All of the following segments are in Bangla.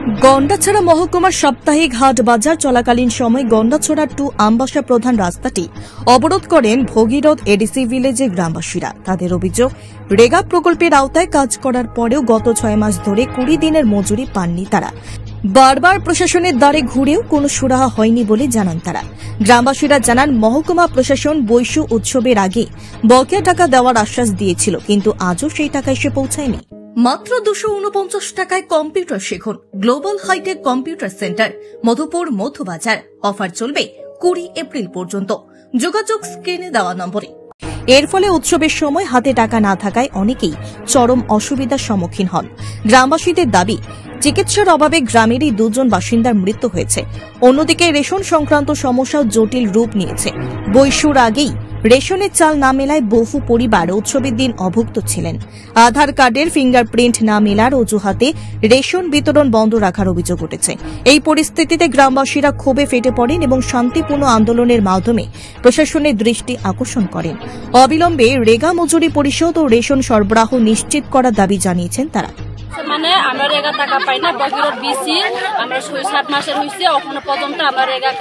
গন্ডাছড়া মহকুমার সাপ্তাহিক হাট বাজার চলাকালীন সময় গন্ডাছড়া টু আমবাসা প্রধান রাস্তাটি অবরোধ করেন ভগীরথ এডিসি ভিলেজের গ্রামবাসীরা। তাদের অভিযোগ, রেগা প্রকল্পের আওতায় কাজ করার পরেও গত 6 মাস ধরে 20 দিনের মজুরি পাননি তারা। বারবার প্রশাসনের দ্বারে ঘুরেও কোনো সুরাহা হয়নি বলে জানান তারা। গ্রামবাসীরা জানান, মহকুমা প্রশাসন বৈশু উৎসবের আগে বকেয়া টাকা দেওয়ার আশ্বাস দিয়েছিল, কিন্তু আজও সেই টাকা এসে পৌঁছায়নি। মাত্র 249 টাকায় কম্পিউটার শিখুন। Global hitech computer centre, Madhupur Madhubazar. Offer চলবে 20 এপ্রিল পর্যন্ত। যোগাযোগ স্ক্রিনে দেওয়া নম্বরে। এর ফলে উৎসবের সময় হাতে টাকা না থাকায় অনেকেই চরম অসুবিধার সম্মুখীন হন। গ্রামবাসীদের দাবি, চিকিৎসার অভাবে গ্রামেরই 2 জন বাসিন্দার মৃত্যু হয়েছে। অন্যদিকে রেশন সংক্রান্ত সমস্যাও জটিল রূপ নিয়েছে। বৈশুর আগেই রেশনের চাল না মেলায় বহু পরিবার উৎসবের দিন অভুক্ত ছিলেন। আধার কার্ডের ফিঙ্গারপ্রিন্ট না মেলার অজুহাতে রেশন বিতরণ বন্ধ রাখার অভিযোগ উঠেছে। এই পরিস্থিতিতে গ্রামবাসীরা ক্ষোভে ফেটে পড়েন এবং শান্তিপূর্ণ আন্দোলনের মাধ্যমে প্রশাসনের দৃষ্টি আকর্ষণ করেন। অবিলম্বে রেগা মজুরি পরিশোধ ও রেশন সরবরাহ নিশ্চিত করার দাবি জানিয়েছেন তারা। মানে আমরা রেগা টাকা পাই না, বছর বিসি আমরা 7 মাসের হয়েছে, এখনো পর্যন্ত আমরা রেগা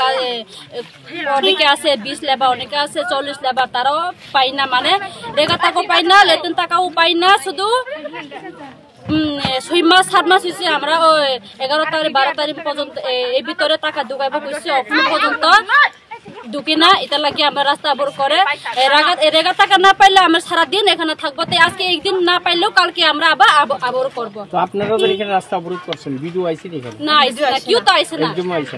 অনেকে আছে 20 লেবা, অনেকে আছে 40 লেবা, তারাও পাই না। মানে রেগা টাকাও পাই না, লেতন টাকাও পাই না। শুধু 6 মাস 7 মাস হয়েছে, আমরা 11 তারিখ 12 তারিখ পর্যন্ত এই ভিতরে টাকা ঢুকাইব কইছে, এখনো পর্যন্ত ঢুকি না। এটা লাগে আমরা রাস্তা অবরোধ করে। রেগা টাকা না পাইলে আমরা সারাদিন এখানে থাকবো। তাই আজকে একদিন না পাইলেও কালকে আমরা আবার অবরোধ করবো। তো আপনারা এখানে রাস্তা অবরোধ করছেন, ভিডিও আইছেন এখানে? না, আইছে না, কেউ তো আইছে না,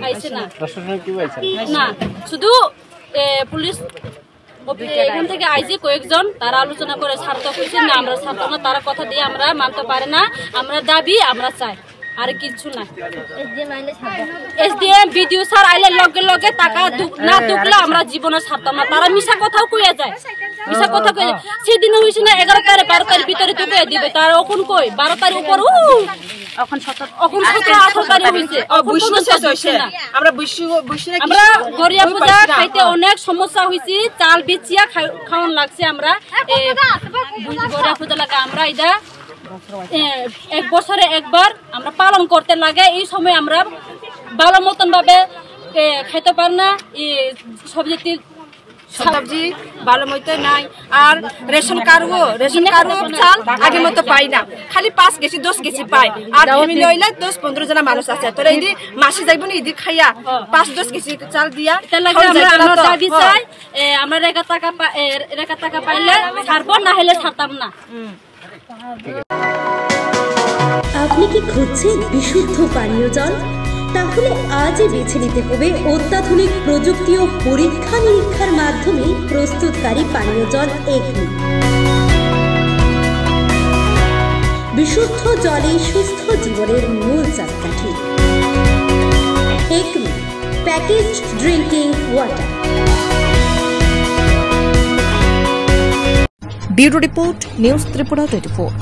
আইছে না, প্রশাসন কেউ আইছে না। শুধু পুলিশ এখান থেকে আইছে কয়েকজন, তারা আলোচনা করে ছাড়তে কইছে না, আমরা ছাড়তো না। তারা কথা দিয়ে আমরা মানতে পারে না। আমরা দাবি আমরা চাই, আর কিছু না। এসডিএম ভিডিও স্যার আইলে লগে লগে টাকা না ঢুকলে আমরা জীবনে ছাড়তাম না। তারা মিশা কথাও কইয়া যায়, মিশা কথা কইয়া। সেদিন হয়েছে না 11 তারিখ 12 তারিখ ভিতরে ঢুকে দিবে, তারা এখন কই 12 তারিখ উপর এখন 17-18 তারিখ হয়েছে। আমরা গরিয়া পূজা খাইতে অনেক সমস্যা হয়েছে, চাল বেচিয়া খাওয়ান লাগছে। আমরা গরিয়া পূজা লাগে, আমরা এটা 1 বছরে একবার আমরা পালন করতে লাগে। এই সময় আমরা ভালো মতন ভাবে খাইতে পারি না, সবজি ভালো মতো নাই। আর রেশন কার্ড চাল আগের মতো পাই না, খালি 5 কেজি 10 কেজি পাই। আর ফ্যামিলি হইলে 10-15 জন মানুষ আছে, তোরা এই মাসে যাইব না, ইদি খাইয়া 5-10 কেজি চাল দিয়া দাবি চাই। আমরা রেগা টাকা পাইলে ছাড়বো, না হলে ছাড়তাম না। আপনি কি খুঁজছেন বিশুদ্ধ পানীয় জল? তাহলে আজই বেছে নিতে হবে অত্যাধুনিক প্রযুক্তি ও পরীক্ষা নিরীক্ষার মাধ্যমে প্রস্তুতকারী পানীয় জল একমি। বিশুদ্ধ জলে সুস্থ জীবনের মূল চাকাঠি। Acme packaged drinking water. Bureau report, news Tripura 24।